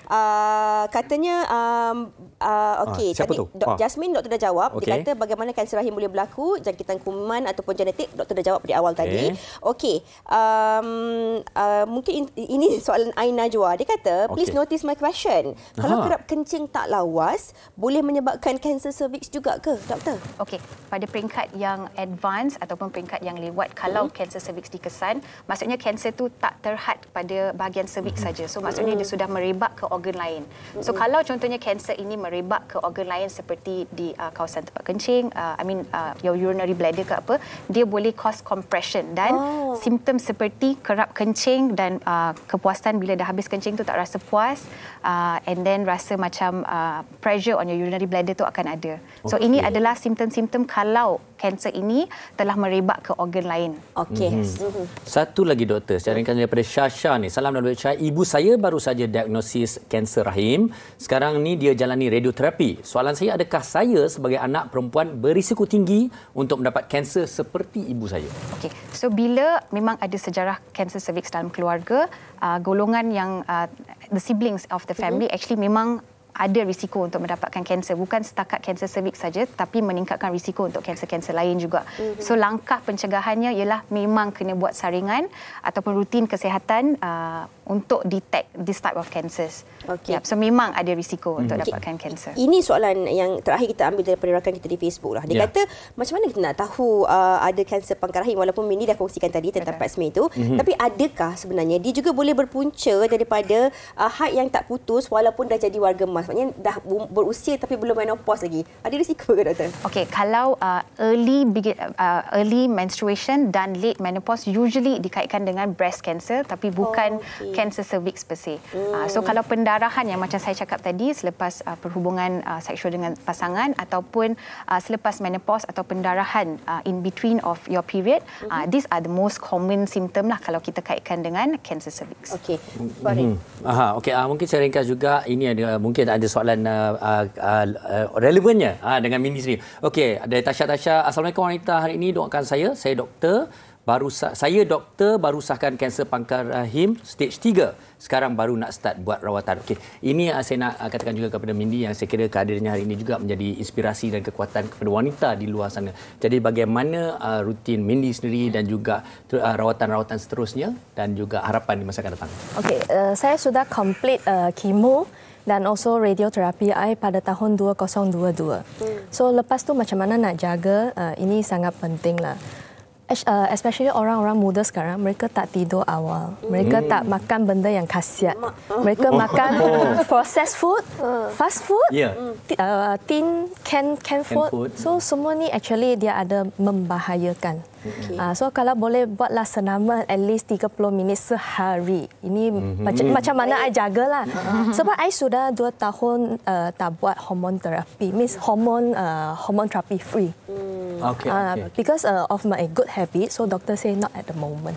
Katanya siapa tu? Jasmine, doktor dah jawab. Dia kata bagaimana kanser rahim boleh berlaku, jangkitan kuman ataupun genetik, doktor dah jawab di awal tadi. Okey. mungkin ini soalan Aina Najwa. Dia kata, please notice my question. Kalau kerap kencing tak lawas, boleh menyebabkan kanser cervix juga ke, doktor? Okey, pada peringkat yang advance ataupun peringkat yang lewat, kalau kanser cervix dikesan, maksudnya kanser tu tak terhad pada bahagian cervix saja. So maksudnya dia sudah merebak ke organ lain. So kalau contohnya kanser ini merebak ke organ lain seperti di kawasan tempat kencing, your urinary bladder ke apa, dia boleh cause compression dan simptom seperti kerap kencing dan kepuasan bila dah habis kencing tu tak rasa puas, and then rasa macam pressure on your urinary bladder tu akan ada. So ini adalah simptom-simptom kalau kanser ini telah merebak ke organ lain. Satu lagi doktor, saya ringkas daripada Syasha ni. Salam dan bercahaya. Ibu saya baru saja diagnosis kanser rahim. Sekarang ni dia jalani radioterapi. Soalan saya, adakah saya sebagai anak perempuan berisiko tinggi untuk mendapat kanser seperti ibu saya? Okey. So bila memang ada sejarah kanser cervix dalam keluarga, golongan yang the siblings of the family actually memang ada risiko untuk mendapatkan kanser, bukan setakat kanser cervix saja, tapi meningkatkan risiko untuk kanser-kanser lain juga. So langkah pencegahannya ialah memang kena buat saringan ataupun rutin kesihatan untuk detect this type of cancers. So memang ada risiko untuk dapatkan kanser. Ini soalan yang terakhir kita ambil daripada rakan kita di Facebook lah. Dia kata, macam mana kita nak tahu ada kanser pangkal rahim, walaupun Mindy dah kongsikan tadi tentang pap smear itu, tapi adakah sebenarnya dia juga boleh berpunca daripada haid yang tak putus walaupun dah jadi warga emas? Maksudnya dah berusia tapi belum menopause lagi. Ada risiko ke, doktor? Okey, kalau early menstruation dan late menopause usually dikaitkan dengan breast cancer tapi bukan cancer cervix per se. So kalau pendarahan yang macam saya cakap tadi selepas perhubungan seksual dengan pasangan ataupun selepas menopause atau pendarahan in between of your period, these are the most common symptom lah kalau kita kaitkan dengan cancer cervix. Okey. Mungkin saya ringkas juga, ini ada mungkin ada soalan relevannya dengan Mindy sendiri. Okey, dari Tasha. Assalamualaikum wanita, hari ini doakan saya doktor baru sahkan kanser pangkal rahim stage 3. Sekarang baru nak start buat rawatan. Okey, ini saya nak katakan juga kepada Mindy yang saya kira kehadirannya hari ini juga menjadi inspirasi dan kekuatan kepada wanita di luar sana. Jadi bagaimana rutin Mindy sendiri dan juga rawatan-rawatan seterusnya dan juga harapan di masa akan datang. Okey, saya sudah complete chemo dan also radioterapi pada tahun 2022. So lepas tu macam mana nak jaga, ini sangat penting lah. Especially orang-orang muda sekarang, mereka tak tidur awal. Mereka tak makan benda yang khasiat. Mereka makan processed food, fast food, tin, can food. So semua ni actually dia ada membahayakan. So kalau boleh buatlah senaman at least 30 minit sehari. Ini macam mana I jagalah. Sebab I sudah 2 tahun tak buat hormone terapi. Means hormone therapy free. Because of my good habit, so doctor say not at the moment.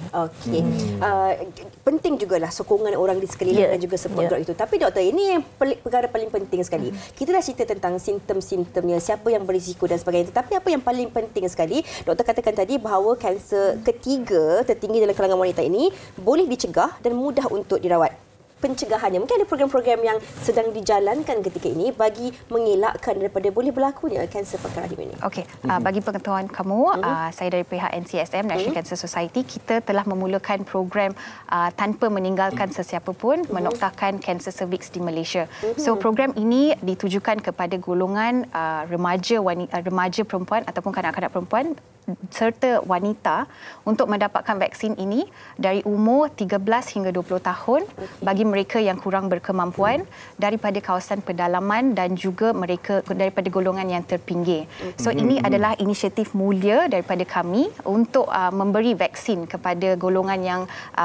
Penting jugalah sokongan orang di sekeliling dan juga support group itu. Tapi doktor, ini yang perkara paling penting sekali. Kita dah cerita tentang simptom-simptomnya, siapa yang berisiko dan sebagainya. Tapi apa yang paling penting sekali, doktor katakan tadi bahawa kanser ketiga tertinggi dalam kalangan wanita ini boleh dicegah dan mudah untuk dirawat. Pencegahannya, mungkin ada program-program yang sedang dijalankan ketika ini bagi mengelakkan daripada boleh berlakunya kanser pangkal rahim ini. Okey, bagi pengetahuan kamu, saya dari pihak NCSM, National Cancer Society, kita telah memulakan program tanpa meninggalkan sesiapa pun menoktakan kanser cervix di Malaysia. So program ini ditujukan kepada golongan remaja perempuan ataupun kanak-kanak perempuan serta wanita untuk mendapatkan vaksin ini dari umur 13 hingga 20 tahun bagi mereka yang kurang berkemampuan daripada kawasan pedalaman dan juga mereka daripada golongan yang terpinggir. So ini adalah inisiatif mulia daripada kami untuk memberi vaksin kepada golongan yang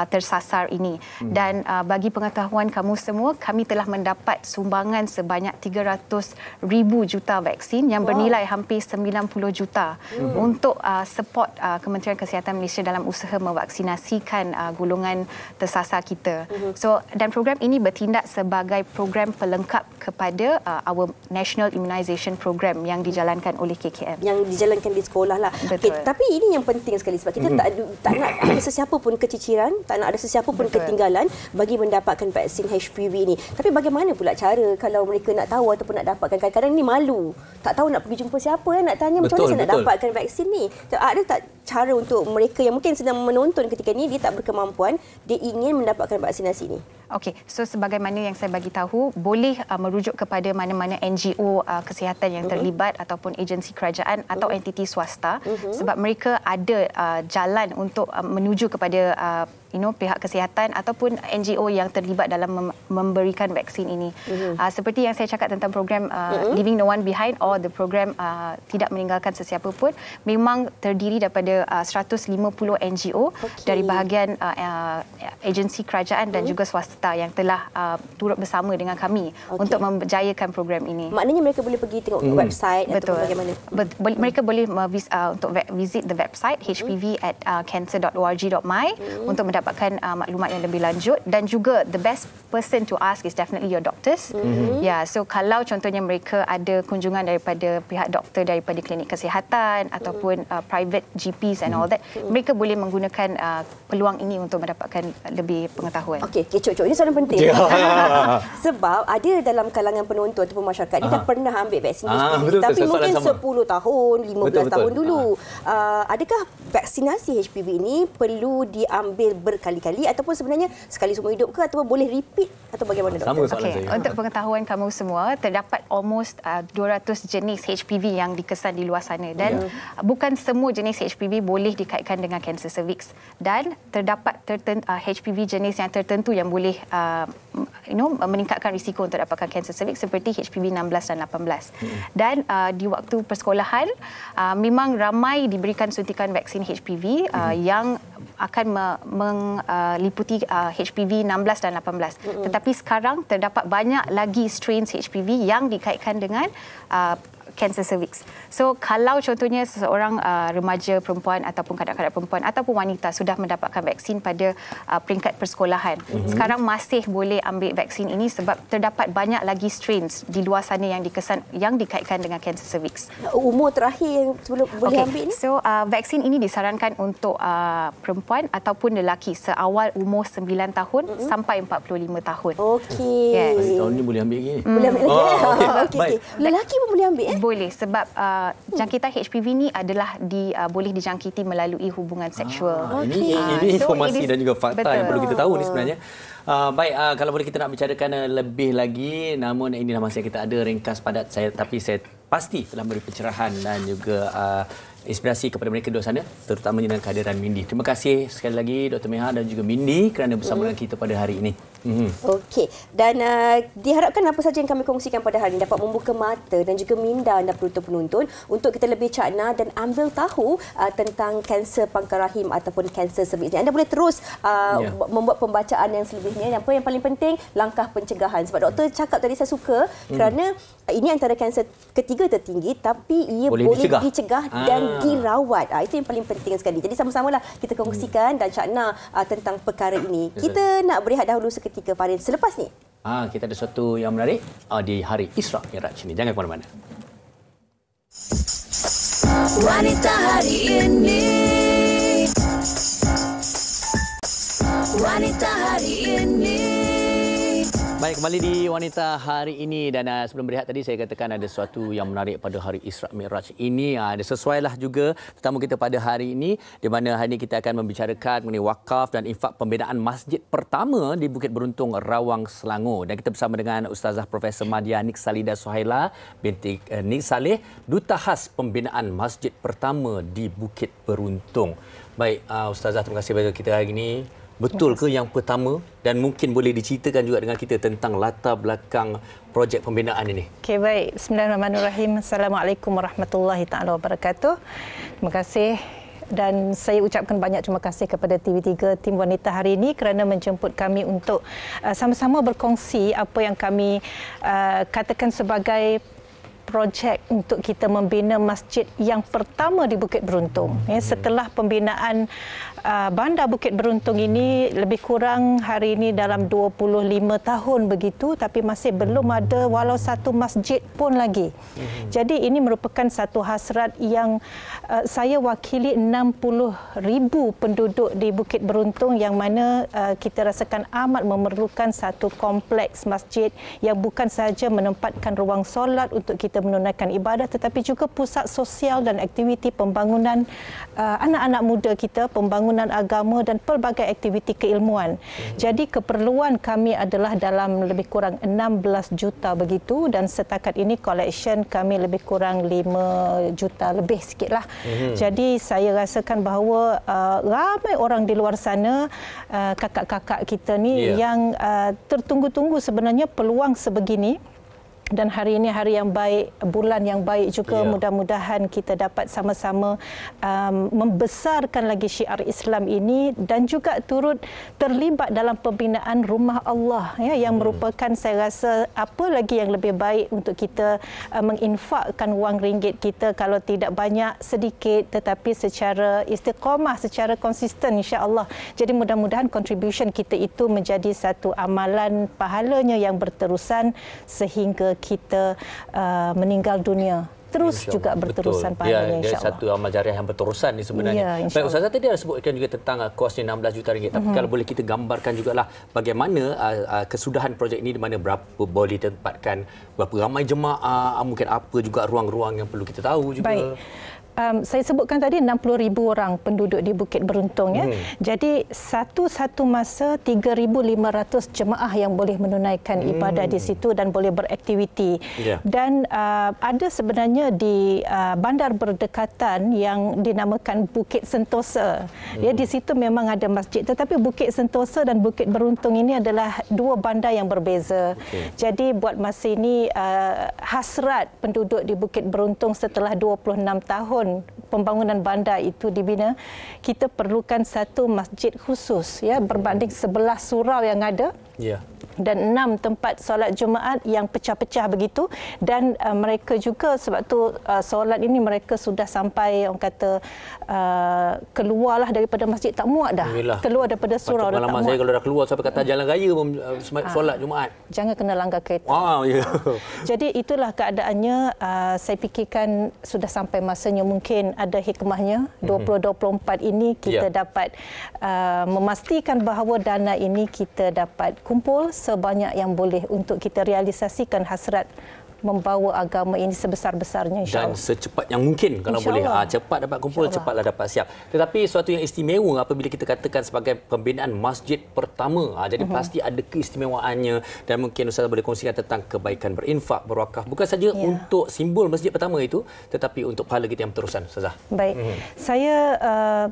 tersasar ini. Dan bagi pengetahuan kamu semua, kami telah mendapat sumbangan sebanyak 300,000 juta vaksin yang bernilai hampir 90 juta untuk support Kementerian Kesihatan Malaysia dalam usaha mevaksinasikan golongan tersasar kita. So dan program ini bertindak sebagai program pelengkap kepada our National Immunisation Program yang dijalankan oleh KKM. Yang dijalankan di sekolah lah. Okay, tapi ini yang penting sekali sebab kita tak nak ada sesiapa pun keciciran, tak nak ada sesiapa pun ketinggalan bagi mendapatkan vaksin HPV ini. Tapi bagaimana pula cara kalau mereka nak tahu ataupun nak dapatkan? Kadang-kadang ni malu. Tak tahu nak pergi jumpa siapa, nak tanya macam mana saya nak dapatkan vaksin ni. Ada tak cara untuk mereka yang mungkin sedang menonton ketika ini, dia tak berkemampuan, dia ingin mendapatkan vaksinasi ini? Okey, so sebagaimana yang saya bagi tahu, boleh merujuk kepada mana-mana NGO kesihatan yang terlibat ataupun agensi kerajaan atau entiti swasta sebab mereka ada jalan untuk menuju kepada pihak kesihatan ataupun NGO yang terlibat dalam memberikan vaksin ini. Seperti yang saya cakap tentang program Leaving No One Behind or the program tidak meninggalkan sesiapa pun, memang terdiri daripada 150 NGO dari bahagian agensi kerajaan dan juga swasta yang telah turut bersama dengan kami untuk menjayakan program ini. Maknanya mereka boleh pergi tengok website atau bagaimana? Mereka boleh untuk visit the website hpv@cancer.org.my untuk mendapatkan maklumat yang lebih lanjut, dan juga the best person to ask is definitely your doctors. So kalau contohnya mereka ada kunjungan daripada pihak doktor daripada klinik kesihatan ataupun private GPs and all that, mereka boleh menggunakan peluang ini untuk mendapatkan lebih pengetahuan. Okey, Cok, ini soalan penting. Sebab ada dalam kalangan penonton ataupun masyarakat dia dah pernah ambil vaksin HPV, tapi mungkin 10 tahun, 15 tahun dulu. Adakah vaksinasi HPV ini perlu diambil berkali-kali ataupun sebenarnya sekali seumur hidup ke, ataupun boleh repeat atau bagaimana, doktor? Okay. Untuk pengetahuan kamu semua, terdapat almost 200 jenis HPV yang dikesan di luar sana, dan bukan semua jenis HPV boleh dikaitkan dengan kanser cervix, dan terdapat HPV jenis yang tertentu yang boleh meningkatkan risiko untuk dapatkan kanser cervix seperti HPV 16 dan 18. Dan di waktu persekolahan memang ramai diberikan suntikan vaksin HPV yang akan meliputi HPV 16 dan 18. Tetapi sekarang terdapat banyak lagi strains HPV yang dikaitkan dengan kanser cervix. So kalau contohnya seseorang remaja perempuan ataupun kanak-kanak perempuan ataupun wanita sudah mendapatkan vaksin pada peringkat persekolahan, sekarang masih boleh ambil vaksin ini sebab terdapat banyak lagi strains di luar sana yang dikaitkan dengan kanser cervix. Umur terakhir yang sebelum boleh ambil ini? So vaksin ini disarankan untuk perempuan ataupun lelaki seawal umur 9 tahun sampai 45 tahun. Okey. Yes. Tahun ni boleh ambil lagi? Boleh ambil lagi. Okey. Lelaki pun boleh ambil? Boleh, sebab jangkitan HPV ni adalah boleh dijangkiti melalui hubungan seksual. Ini informasi dan juga fakta yang perlu kita tahu ni sebenarnya. Baik, kalau boleh kita nak bicarakan lebih lagi, namun inilah masa yang kita ada, ringkas padat tapi saya pasti telah beri pencerahan dan juga inspirasi kepada mereka di sana, terutamanya dengan kehadiran Mindy. Terima kasih sekali lagi Dr. Meha dan juga Mindy kerana bersama dengan kita pada hari ini. Okey, dan diharapkan apa saja yang kami kongsikan pada hari ini dapat membuka mata dan juga minda anda penonton untuk kita lebih cakna dan ambil tahu tentang kanser pangkal rahim ataupun kanser cervix. Anda boleh terus membuat pembacaan yang selebihnya. Apa yang paling penting, langkah pencegahan. Sebab doktor cakap tadi saya suka kerana ini antara kanser ketiga tertinggi, tapi ia boleh dicegah dan dirawat. Itu yang paling penting sekali. Jadi sama-samalah kita kongsikan dan cakna tentang perkara ini. Kita nak berehat dahulu seketika, Farid. Selepas ni kita ada sesuatu yang menarik di hari Isra Miraj ini. Jangan ke mana-mana. Wanita hari ini. Wanita hari ini. Baik, kembali di Wanita Hari Ini, dan sebelum berehat tadi saya katakan ada sesuatu yang menarik pada hari Isra Miraj ini. Ada sesuailah juga tetamu kita pada hari ini, di mana hari ini kita akan membicarakan mengenai wakaf dan infak pembinaan masjid pertama di Bukit Beruntung, Rawang, Selangor. Dan kita bersama dengan Ustazah Profesor Madya Nik Salida Suhaila binti Nik Saleh, Duta Khas Pembinaan Masjid Pertama di Bukit Beruntung. Baik, Ustazah, terima kasih kepada kita hari ini. Betul ke yang pertama, dan mungkin boleh diceritakan juga dengan kita tentang latar belakang projek pembinaan ini? Okey, baik. Bismillahirrahmanirrahim. Assalamualaikum warahmatullahi taala wabarakatuh. Terima kasih, dan saya ucapkan banyak terima kasih kepada TV3 tim Wanita Hari Ini kerana menjemput kami untuk sama-sama berkongsi apa yang kami katakan sebagai projek untuk kita membina masjid yang pertama di Bukit Beruntung. Setelah pembinaan Bandar Bukit Beruntung ini lebih kurang hari ini dalam 25 tahun begitu, tapi masih belum ada walau satu masjid pun lagi. Jadi ini merupakan satu hasrat yang saya wakili 60,000 penduduk di Bukit Beruntung yang mana kita rasakan amat memerlukan satu kompleks masjid yang bukan sahaja menempatkan ruang solat untuk kita menunaikan ibadah, tetapi juga pusat sosial dan aktiviti pembangunan anak-anak muda kita, pembangunan agama dan pelbagai aktiviti keilmuan. Jadi keperluan kami adalah dalam lebih kurang 16 juta begitu, dan setakat ini collection kami lebih kurang 5 juta lebih sikitlah. Jadi saya rasakan bahawa ramai orang di luar sana, kakak-kakak kita ni yang tertunggu-tunggu sebenarnya peluang sebegini. Dan hari ini hari yang baik, bulan yang baik juga, mudah-mudahan kita dapat sama-sama membesarkan lagi syiar Islam ini dan juga turut terlibat dalam pembinaan Rumah Allah yang merupakan, saya rasa, apa lagi yang lebih baik untuk kita menginfakkan wang ringgit kita, kalau tidak banyak, sedikit, tetapi secara istiqamah, secara konsisten, insya-Allah. Jadi mudah-mudahan contribution kita itu menjadi satu amalan pahalanya yang berterusan sehingga kita meninggal dunia. Terus juga berterusan pahalanya, insya-Allah. Satu amal jariah yang berterusan ni sebenarnya. Baik, Ustazah tadi ada sebutkan juga tentang kosnya 16 juta ringgit. Tapi kalau boleh kita gambarkan jugalah bagaimana kesudahan projek ini, di mana berapa boleh ditempatkan, berapa ramai jemaah, mungkin apa juga ruang-ruang yang perlu kita tahu juga. Baik. Saya sebutkan tadi 60,000 orang penduduk di Bukit Beruntung ya. Jadi satu masa 3,500 jemaah yang boleh menunaikan ibadah di situ dan boleh beraktiviti. Dan ada sebenarnya di bandar berdekatan yang dinamakan Bukit Sentosa. Ya, di situ memang ada masjid, tetapi Bukit Sentosa dan Bukit Beruntung ini adalah dua bandar yang berbeza. Jadi buat masa ini hasrat penduduk di Bukit Beruntung setelah 26 tahun pembangunan bandar itu dibina, kita perlukan satu masjid khusus ya, berbanding 11 surau yang ada. Dan 6 tempat solat Jumaat yang pecah-pecah begitu, dan mereka juga sebab tu solat ini mereka sudah sampai, orang kata, keluarlah daripada masjid, tak muat dah. Keluar daripada surau dah tak muat. Saya kalau dah keluar sampai kata jalan raya solat Jumaat, jangan kena langgar kereta. Jadi itulah keadaannya. Saya fikirkan sudah sampai masanya, mungkin ada hikmahnya 2024 ini kita dapat memastikan bahawa dana ini kita dapat kumpul sebanyak yang boleh untuk kita realisasikan hasrat membawa agama ini sebesar-besarnya, insya-Allah. Dan secepat yang mungkin kalau boleh. Cepat dapat kumpul, cepatlah dapat siap. Tetapi suatu yang istimewa apabila kita katakan sebagai pembinaan masjid pertama. Jadi pasti ada keistimewaannya, dan mungkin Ustaz boleh kongsikan tentang kebaikan berinfak, berwakaf. Bukan saja untuk simbol masjid pertama itu, tetapi untuk pahala kita yang berterusan, Ustazah. Baik. Saya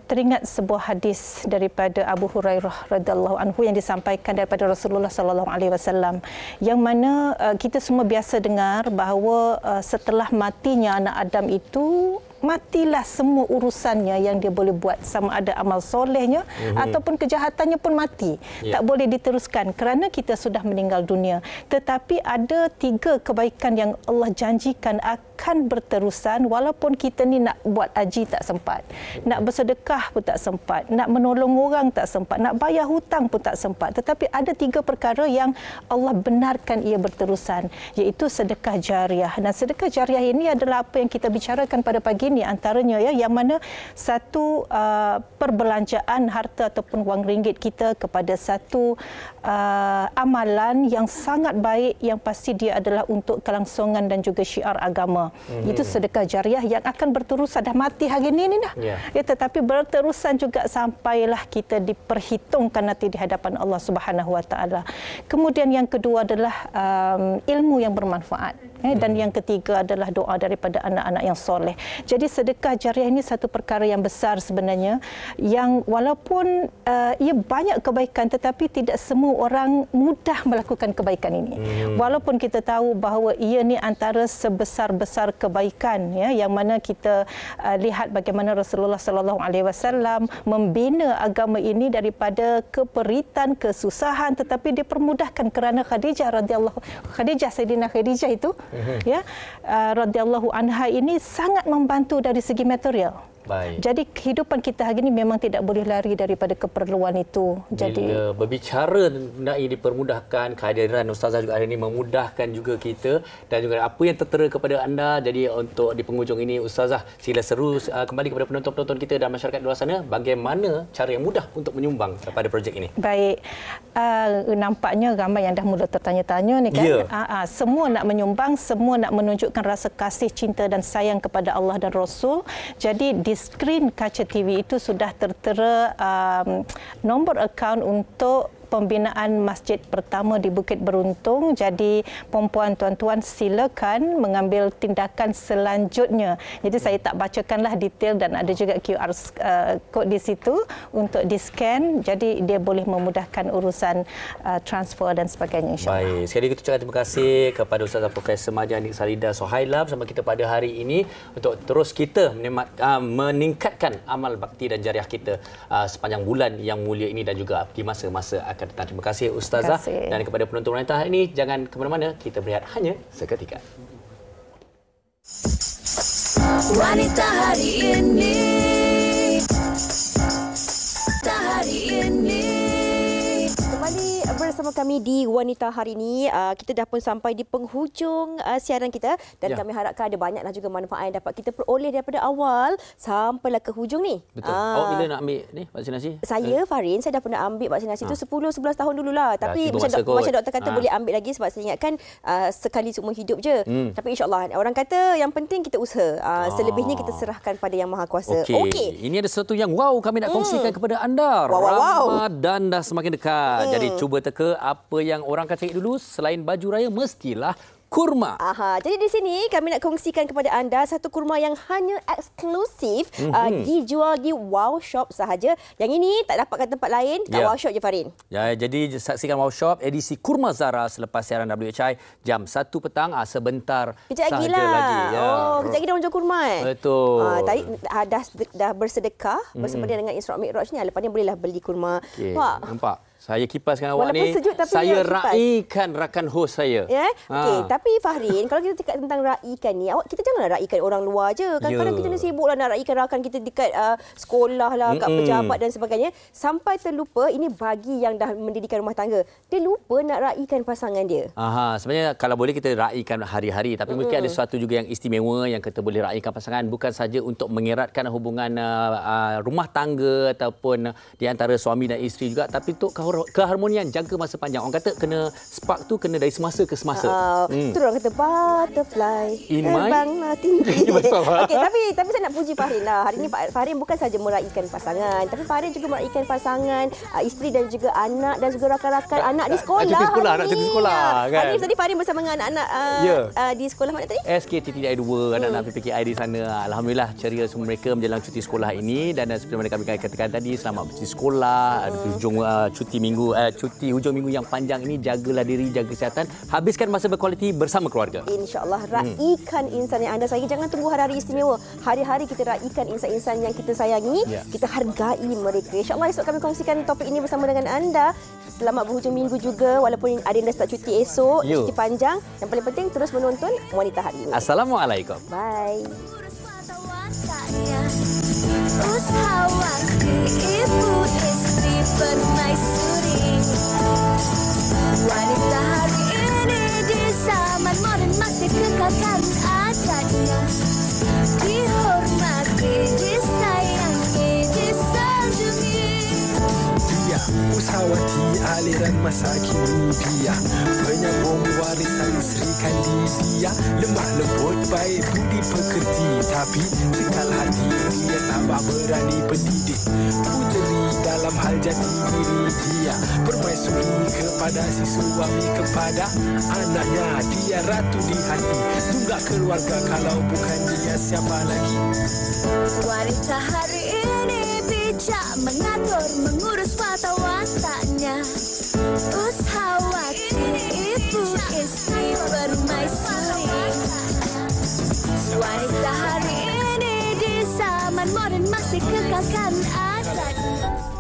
teringat sebuah hadis daripada Abu Hurairah radhiyallahu anhu yang disampaikan daripada Rasulullah sallallahu alaihi wasallam, yang mana kita semua biasa dengar bahawa setelah matinya anak Adam itu, matilah semua urusannya yang dia boleh buat, sama ada amal solehnya ataupun kejahatannya pun mati. Tak boleh diteruskan kerana kita sudah meninggal dunia. Tetapi ada 3 kebaikan yang Allah janjikan akan berterusan walaupun kita ni nak buat haji tak sempat, nak bersedekah pun tak sempat, nak menolong orang tak sempat, nak bayar hutang pun tak sempat. Tetapi ada 3 perkara yang Allah benarkan ia berterusan, iaitu sedekah jariah. Dan sedekah jariah ini adalah apa yang kita bicarakan pada pagi ini, antaranya ya, yang mana satu perbelanjaan harta ataupun wang ringgit kita kepada satu amalan yang sangat baik, yang pasti dia adalah untuk kelangsungan dan juga syiar agama. Itu sedekah jariah yang akan berterusan, dah mati hari ini dah. Ya, tetapi berterusan juga sampailah kita diperhitungkan nanti di hadapan Allah Subhanahu Wa Taala. Kemudian yang kedua adalah ilmu yang bermanfaat, dan yang ketiga adalah doa daripada anak-anak yang soleh. Jadi sedekah jariah ini satu perkara yang besar sebenarnya, yang walaupun ia banyak kebaikan, tetapi tidak semua orang mudah melakukan kebaikan ini. Walaupun kita tahu bahawa ia ni antara sebesar-besar kebaikan ya, yang mana kita lihat bagaimana Rasulullah sallallahu alaihi wasallam membina agama ini daripada keperitan, kesusahan, tetapi dipermudahkan kerana Khadijah Sayyidina Khadijah itu ya radhiyallahu anha ini sangat membantu dari segi material. Baik. Jadi kehidupan kita hari ini memang tidak boleh lari daripada keperluan itu. Jadi bila berbicara mengenai dipermudahkan, kehadiran Ustazah juga hari ini memudahkan juga kita, dan juga apa yang tertera kepada anda. Jadi untuk di penghujung ini Ustazah, sila seru kembali kepada penonton-penonton kita dan masyarakat di luar sana, bagaimana cara yang mudah untuk menyumbang pada projek ini. Baik, nampaknya ramai yang dah mula tertanya-tanya ni kan. Semua nak menyumbang, semua nak menunjukkan rasa kasih, cinta dan sayang kepada Allah dan Rasul. Jadi di skrin kaca TV itu sudah tertera nombor akaun untuk pembinaan masjid pertama di Bukit Beruntung. Jadi puan-puan, tuan-tuan, silakan mengambil tindakan selanjutnya. Jadi saya tak bacakanlah detail dan ada juga QR code di situ untuk di-scan. Jadi dia boleh memudahkan urusan transfer dan sebagainya, insya-Allah. Baik, sekali lagi ucapkan terima kasih kepada Ustazah Profesor Marjani Sarida Sohaila bersama kita pada hari ini untuk terus kita meningkatkan amal bakti dan jariah kita sepanjang bulan yang mulia ini dan juga di masa-masa akan datang. Terima kasih Ustazah. Dan kepada penonton wanita hari ini, jangan ke mana-mana, kita berehat hanya seketika. Wanita hari ini. Wanita hari ini. Kembali bersama kami di Wanita hari ini. Kita dah pun sampai di penghujung siaran kita dan kami harapkan ada banyaklah juga manfaat yang dapat kita peroleh daripada awal sampailah ke hujung ni. Betul. Awak bila nak ambil ni vaksinasi? Saya Farin, saya dah pernah ambil vaksinasi tu 10-11 tahun dululah. Tapi macam doktor kata boleh ambil lagi sebab saya ingatkan sekali seumur hidup je. Tapi insya-Allah orang kata yang penting kita usaha. Selebihnya kita serahkan pada Yang Maha Kuasa. Okey. Ini ada sesuatu yang kami nak kongsikan kepada anda. Ramadan dah semakin dekat. Jadi cuba teka apa yang orang akan cari dulu. Selain baju raya, mestilah kurma. Jadi di sini kami nak kongsikan kepada anda satu kurma yang hanya eksklusif dijual di Wow Shop sahaja. Yang ini tak dapat kat tempat lain, kat Wow Shop je, Farin. Jadi saksikan Wow Shop edisi Kurma Zara selepas siaran WHI jam 1 petang, sebentar kejap sahaja lagi. Kejap lagi dah jual kurma. Betul. Tadi dah bersedekah bersama dengan Isra Mi'raj ni. Lepas ni bolehlah beli kurma. Nampak? Saya kipaskan awak ni. Sejuk, saya raikan rakan hos saya. Tapi Fahrin, kalau kita cakap tentang raikan ni, kita janganlah raikan orang luar je. Kadang-kadang kita ni sibuklah nak raikan rakan kita dekat sekolah lah, kat pejabat dan sebagainya. Sampai terlupa ini bagi yang dah mendirikan rumah tangga. Dia lupa nak raikan pasangan dia. Sebenarnya kalau boleh kita raikan hari-hari, tapi mungkin ada sesuatu juga yang istimewa yang kita boleh raikan pasangan, bukan saja untuk mengeratkan hubungan rumah tangga ataupun di antara suami dan isteri juga, tapi untuk keharmonian jangka masa panjang. Orang kata kena spark tu kena dari semasa ke semasa. Itu orang kata butterfly terbanglah tinggi. Tapi saya nak puji Fahrin lah. Hari ini Fahrin bukan saja meraihkan pasangan, tapi Fahrin juga meraihkan pasangan, isteri dan juga anak dan juga rakan-rakan anak di sekolah. Anak cuti sekolah kan. Hari ini tadi Fahrin bersama dengan anak-anak di sekolah mana tadi? SKTTI 2, anak-anak PPKI di sana. Alhamdulillah ceria semua mereka menjalani cuti sekolah ini, dan seperti mana kami katakan tadi, selamat bercuti sekolah, hujung cuti hujung minggu yang panjang ini, jagalah diri, jaga kesihatan, habiskan masa berkualiti bersama keluarga. InsyaAllah raikan insan yang anda sayangi. Jangan tunggu hari-hari istimewa. Hari-hari kita raikan insan-insan yang kita sayangi, kita hargai mereka. InsyaAllah esok kami kongsikan topik ini bersama dengan anda. Selamat berhujung minggu juga, walaupun ada yang dah start cuti esok, cuti panjang. Yang paling penting terus menonton Wanita Hari Ini. Assalamualaikum. Bye. Usahawati ibu istri permaisuri. Wanita hari ini di zaman modern masih kekalkan adatnya. Dihormati, disayangi, disanjungi. Dia usahawati aliran masa kini, dia penyambung warisan Sri Kandidia. Lemah lembut baik budi pekerti, tapi tekal hati dia tambah berani pendidik. Puteri dalam hal jati diri dia, permaisuri kepada si suami, kepada anaknya. Dia ratu di hati, tunggak keluarga, kalau bukan dia siapa lagi. Wanita hari ini bijak mengatur, mengurus mata watanya. Usahawati ibu istri permaisuri. Wanita hari ini di zaman modern masih kekalkan adatnya.